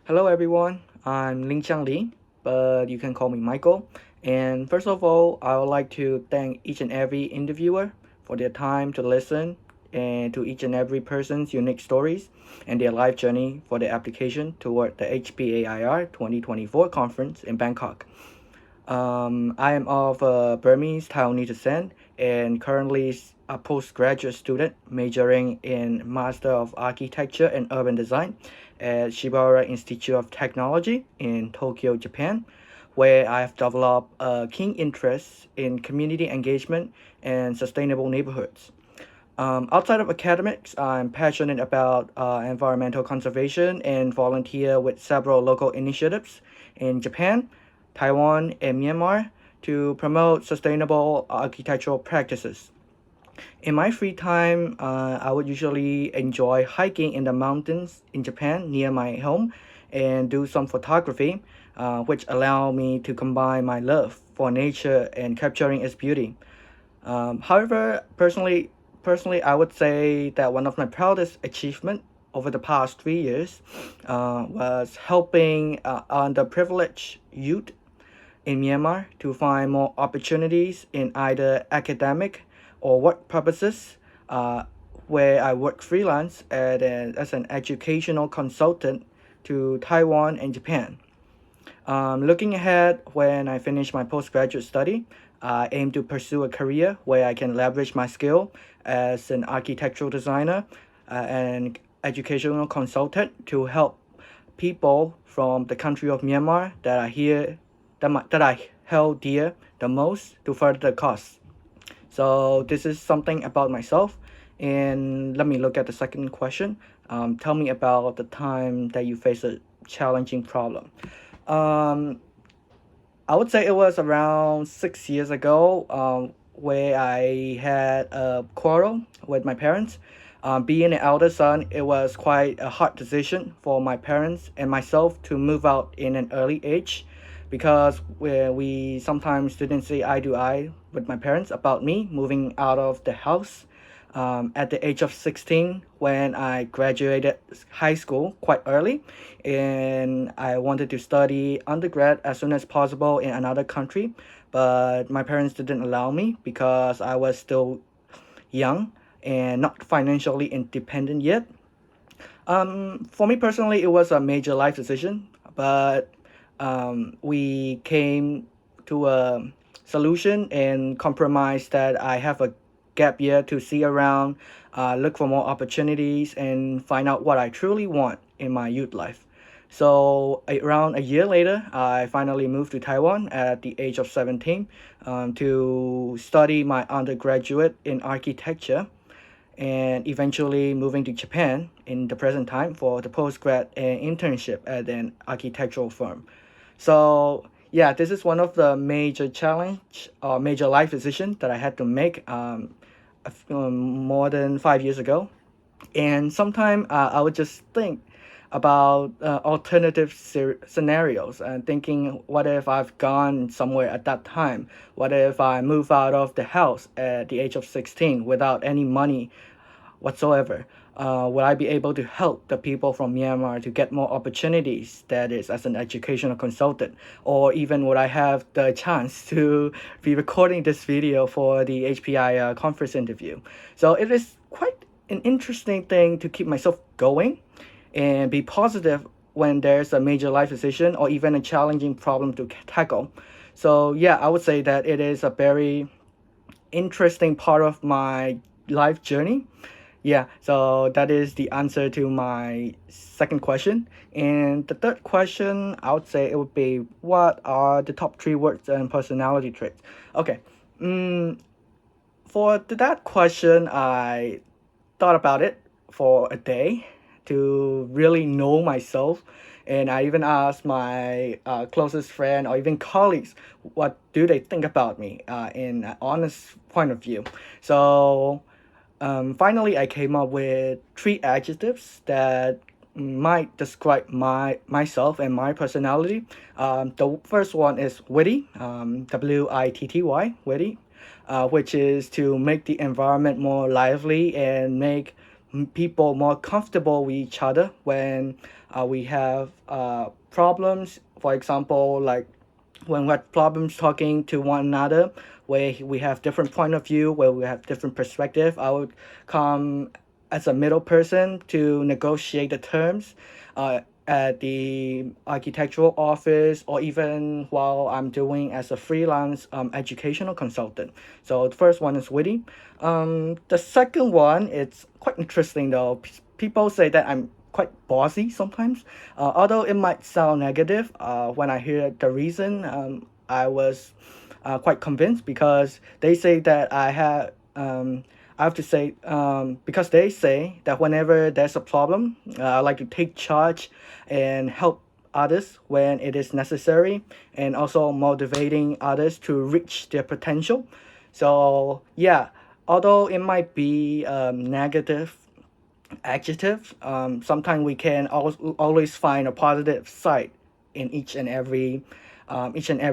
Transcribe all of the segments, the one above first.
Hello everyone, I'm Lin-Chiang, but you can call me Michael. And first of all, I would like to thank each and every interviewer for their time to listen and to each and every person's unique stories and their life journey for their application toward the HPAIR 2024 conference in Bangkok. I am of Burmese Taiwanese descent and currently a postgraduate student majoring in Master of Architecture and Urban Design at Shibara Institute of Technology in Tokyo, Japan, where I have developed a keen interest in community engagement and sustainable neighborhoods. Outside of academics, I'm passionate about environmental conservation and volunteer with several local initiatives in Japan, Taiwan, and Myanmar to promote sustainable architectural practices. In my free time, I would usually enjoy hiking in the mountains in Japan near my home and do some photography, which allow me to combine my love for nature and capturing its beauty. However, personally, I would say that one of my proudest achievement over the past 3 years was helping underprivileged youth in Myanmar to find more opportunities in either academic or work purposes, uh, where I work freelance as an educational consultant to Taiwan and Japan. Looking ahead, when I finish my postgraduate study, I aim to pursue a career where I can leverage my skill as an architectural designer and educational consultant to help people from the country of Myanmar that I held dear the most to further the cause. So this is something about myself. And let me look at the second question. Tell me about the time that you face a challenging problem. Um, I would say it was around 6 years ago, where I had a quarrel with my parents. Being an elder son, it was quite a hard decision for my parents and myself to move out in an early age because we sometimes didn't see eye to eye with my parents about me moving out of the house at the age of 16 when I graduated high school quite early, and I wanted to study undergrad as soon as possible in another country, but my parents didn't allow me because I was still young and not financially independent yet. For me personally, it was a major life decision, but we came to a solution and compromise that I have a gap year to see around, look for more opportunities, and find out what I truly want in my youth life. So around a year later, I finally moved to Taiwan at the age of 17 to study my undergraduate in architecture and eventually moving to Japan in the present time for the postgrad and internship at an architectural firm. So yeah, this is one of the major challenge or major life decision that I had to make more than 5 years ago. And sometimes I would just think about alternative scenarios and thinking, what if I've gone somewhere at that time? What if I move out of the house at the age of 16 without any money whatsoever? Will I be able to help the people from Myanmar to get more opportunities, that is, as an educational consultant? Or even would I have the chance to be recording this video for the HPI conference interview? So it is quite an interesting thing to keep myself going and be positive when there's a major life decision or even a challenging problem to tackle. So yeah, I would say that it is a very interesting part of my life journey. Yeah, so that is the answer to my second question. And the third question, I would say it would be, what are the top three words and personality traits? Okay, mm, for that question, I thought about it for a day to really know myself. And I even asked my closest friend or even colleagues what do they think about me in an honest point of view. So finally, I came up with three adjectives that might describe myself and my personality. The first one is witty, witty, witty, which is to make the environment more lively and make people more comfortable with each other when We have problems, for example, like when we have problems talking to one another, where we have different point of view, where we have different perspective. I would come as a middle person to negotiate the terms at the architectural office, or even while I'm doing as a freelance educational consultant. So the first one is witty. The second one, it's quite interesting though. People say that I'm quite bossy sometimes. Although it might sound negative, when I hear the reason, I was quite convinced, because they say that I have to say, because they say that whenever there's a problem, I like to take charge and help others when it is necessary, and also motivating others to reach their potential. So yeah, although it might be negative adjective, sometimes we can always find a positive side in each and every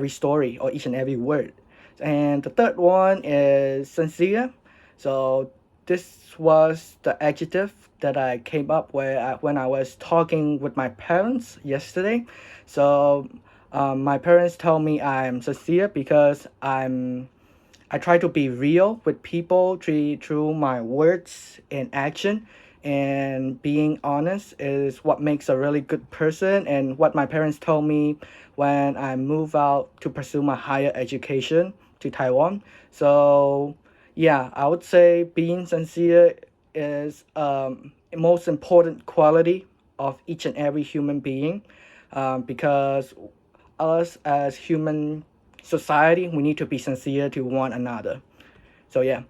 story, or each and every word. And the third one is sincere. So this was the adjective that I came up with when I was talking with my parents yesterday. So my parents tell me I'm sincere because I try to be real with people through my words and action. And being honest is what makes a really good person, and what my parents told me when I moved out to pursue my higher education to Taiwan. So yeah, I would say being sincere is most important quality of each and every human being, because us as human society, we need to be sincere to one another. So yeah,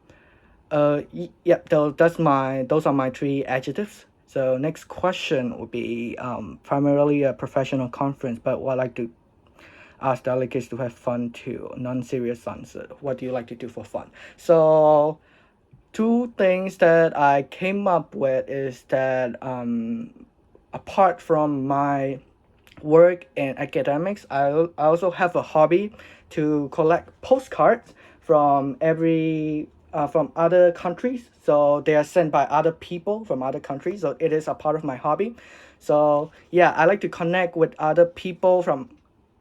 yep. Those are my three adjectives. So next question would be primarily a professional conference, but what I like to ask delegates to have fun too, non-serious answer. What do you like to do for fun? So two things that I came up with is that apart from my work and academics, I also have a hobby to collect postcards from other countries. So they are sent by other people from other countries. So it is a part of my hobby. So yeah, I like to connect with other people from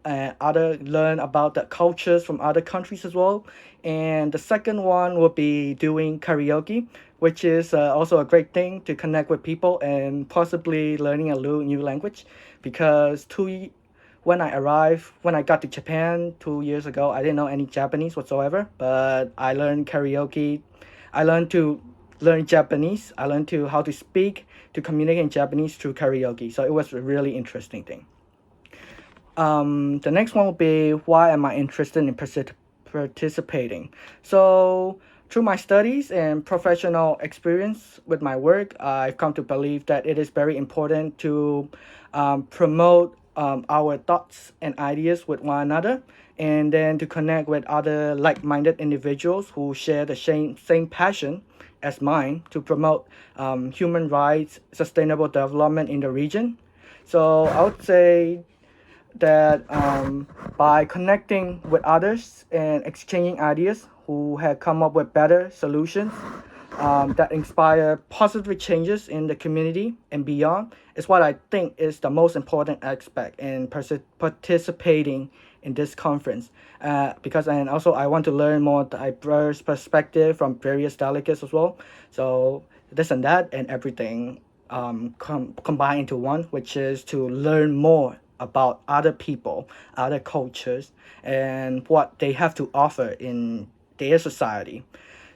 learn about the cultures from other countries as well. And the second one will be doing karaoke, which is also a great thing to connect with people and possibly learning a new language. Because when I got to Japan 2 years ago, I didn't know any Japanese whatsoever, but I learned karaoke. I learned to learn Japanese. I learned to how to speak, to communicate in Japanese through karaoke. So it was a really interesting thing. The next one will be, why am I interested in participating? So through my studies and professional experience with my work, I've come to believe that it is very important to promote our thoughts and ideas with one another, and then to connect with other like-minded individuals who share the same passion as mine to promote human rights, sustainable development in the region. So I would say that by connecting with others and exchanging ideas who have come up with better solutions that inspire positive changes in the community and beyond, is what I think is the most important aspect in participating in this conference. Because and also I want to learn more diverse perspective from various delegates as well. So this and that and everything combined into one, which is to learn more about other people, other cultures, and what they have to offer in their society.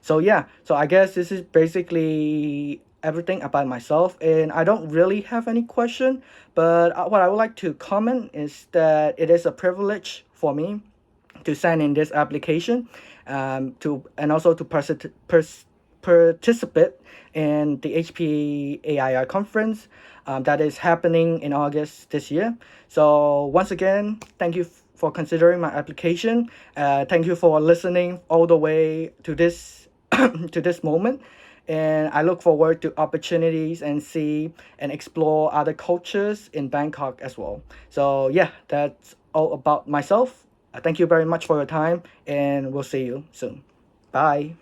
So yeah, so I guess this is basically everything about myself, and I don't really have any question. But what I would like to comment is that it is a privilege for me to send in this application, to and also to participate in the HPAIR conference that is happening in August this year. So once again, thank you for considering my application. Thank you for listening all the way to this to this moment. And I look forward to opportunities and see and explore other cultures in Bangkok as well. So yeah, that's all about myself. Thank you very much for your time, and we'll see you soon. Bye.